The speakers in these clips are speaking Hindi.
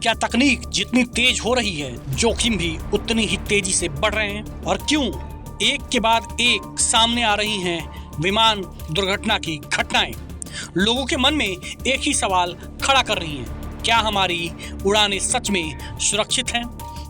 क्या तकनीक जितनी तेज हो रही है, जोखिम भी उतनी ही तेजी से बढ़ रहे हैं? और क्यों एक के बाद एक सामने आ रही हैं विमान दुर्घटना की घटनाएं? लोगों के मन में एक ही सवाल खड़ा कर रही हैं, क्या हमारी उड़ानें सच में सुरक्षित हैं?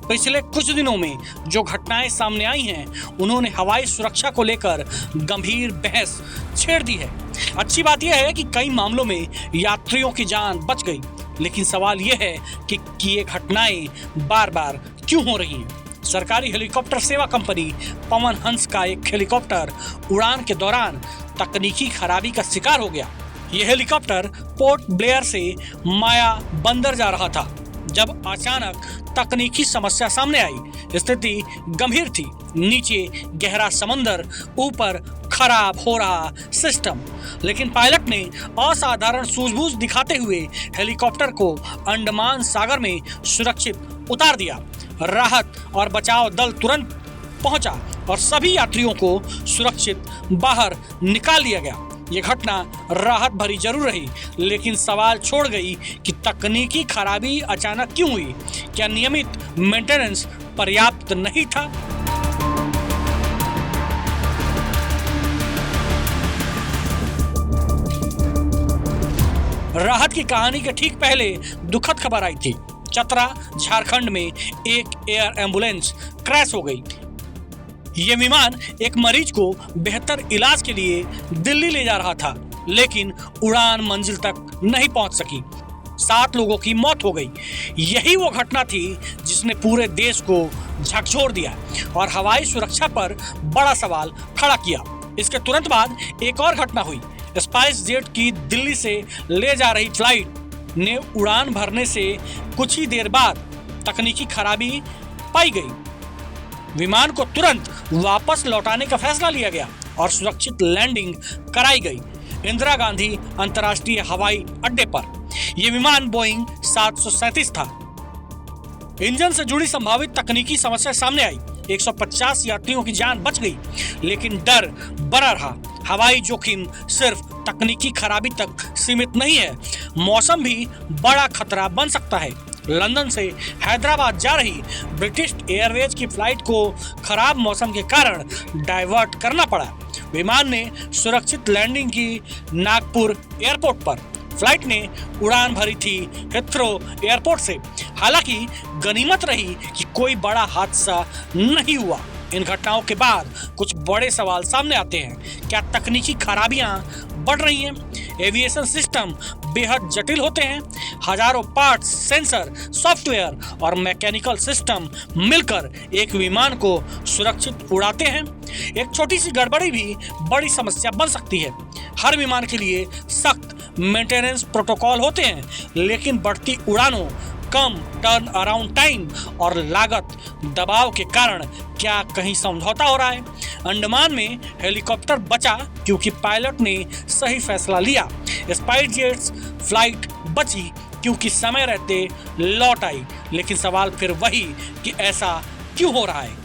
पिछले कुछ दिनों में जो घटनाएं सामने आई हैं, उन्होंने हवाई सुरक्षा को लेकर गंभीर बहस छेड़ दी है। अच्छी बात यह है कि कई मामलों में यात्रियों की जान बच गई, लेकिन सवाल यह है कि ये घटनाएं बार बार क्यों हो रही हैं? सरकारी हेलीकॉप्टर सेवा कंपनी पवन हंस का एक हेलीकॉप्टर उड़ान के दौरान तकनीकी खराबी का शिकार हो गया। यह हेलीकॉप्टर पोर्ट ब्लेयर से माया बंदर जा रहा था जब अचानक तकनीकी समस्या सामने आई। स्थिति गंभीर थी, नीचे गहरा समंदर, ऊपर खराब हो रहा सिस्टम। लेकिन पायलट ने असाधारण सूझबूझ दिखाते हुए हेलीकॉप्टर को अंडमान सागर में सुरक्षित उतार दिया। राहत और बचाव दल तुरंत पहुंचा और सभी यात्रियों को सुरक्षित बाहर निकाल लिया गया। ये घटना राहत भरी जरूर रही, लेकिन सवाल छोड़ गई कि तकनीकी खराबी अचानक क्यों हुई? क्या नियमित मेंटेनेंस पर्याप्त नहीं था? राहत की कहानी के ठीक पहले दुखद खबर आई थी। चतरा झारखंड में एक एयर एम्बुलेंस क्रैश हो गई। ये विमान एक मरीज को बेहतर इलाज के लिए दिल्ली ले जा रहा था, लेकिन उड़ान मंजिल तक नहीं पहुंच सकी। 7 लोगों की मौत हो गई। यही वो घटना थी जिसने पूरे देश को झकझोर दिया और हवाई सुरक्षा पर बड़ा सवाल खड़ा किया। इसके तुरंत बाद एक और घटना हुई। स्पाइस जेट की दिल्ली से ले जा रही फ्लाइट ने उड़ान भरने से कुछ ही देर बाद तकनीकी खराबी पाई गई। विमान को तुरंत वापस लौटाने का फैसला लिया गया और सुरक्षित लैंडिंग कराई गई इंदिरा गांधी अंतर्राष्ट्रीय हवाई अड्डे पर। यह विमान बोइंग 737 था। इंजन से जुड़ी संभावित तकनीकी समस्या सामने आई। 150 यात्रियों की जान बच गई, लेकिन डर बना रहा। हवाई जोखिम सिर्फ तकनीकी खराबी तक सीमित नहीं है, मौसम भी बड़ा खतरा बन सकता है। लंदन से हैदराबाद जा रही ब्रिटिश एयरवेज की फ्लाइट को खराब मौसम के कारण डाइवर्ट करना पड़ा। विमान ने सुरक्षित लैंडिंग की नागपुर एयरपोर्ट पर। फ्लाइट ने उड़ान भरी थी हिथ्रो एयरपोर्ट से। हालांकि गनीमत रही कि कोई बड़ा हादसा नहीं हुआ। इन घटनाओं के बाद कुछ बड़े सवाल सामने आते हैं। क्या तकनीकी खराबियां बढ़ रही हैं? एविएशन सिस्टम बेहद जटिल होते हैं। हजारों पार्ट्स, सेंसर, सॉफ्टवेयर और मैकेनिकल सिस्टम मिलकर एक विमान को सुरक्षित उड़ाते हैं। एक छोटी सी गड़बड़ी भी बड़ी समस्या बन सकती है। हर विमान के लिए सख्त मेंटेनेंस प्रोटोकॉल होते हैं, लेकिन बढ़ती उड़ानों, कम टर्न अराउंड टाइम और लागत दबाव के कारण क्या कहीं समझौता हो रहा है? अंडमान में हेलीकॉप्टर बचा क्योंकि पायलट ने सही फैसला लिया। स्पाइस जेट फ्लाइट बची क्योंकि समय रहते लौट आई। लेकिन सवाल फिर वही कि ऐसा क्यों हो रहा है?